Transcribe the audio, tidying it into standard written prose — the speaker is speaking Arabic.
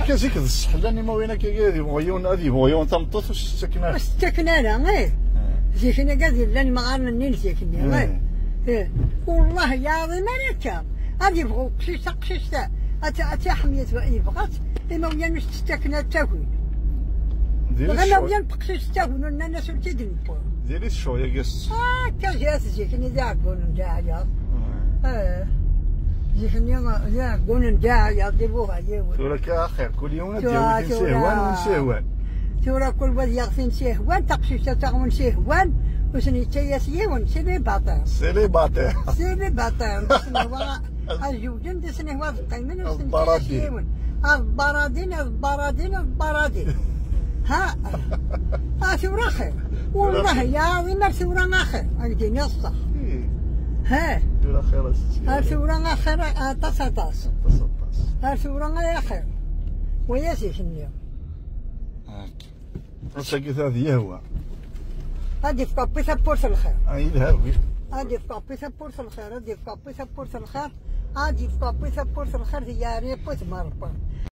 كازيك السحلاني ما وينك يبغيون تمطوط واش ساكنه واش ساكنه انا زيكني كازي لان مغارنا نين زيكني والله يا عظيم انا غادي يبغوا قشيش أتى حمية يبغات إما ويا نش تستكنا تاكل غنا ويا نبقشيش تاكل الناس تدني ديري شويه كاس كاجاس زيكني ذاك قولن داعيا زيكني ذاك قولن داعيا ديبوها ياول تورك اخر كل يوم ديال سهوان ونسهوان تورا كل واحد يغفين سهوان تقشيش تاغمن سهوان وسني تياس ياون سيلي باطين سيلي باطين الجوجن دسني واحد قيمين البرادين ها ثورة خير والله يا عظيم ثورة خير أجديني الصح ها ثورة خير ثورة خير طاس ثورة خير ويا سيشني وساكت هذه هو هادي في كابيسا بورس الخير الهاوي هادي في كابيسا بورس الخير هادي في كابيسا بورس الخير هي ريبوت مربا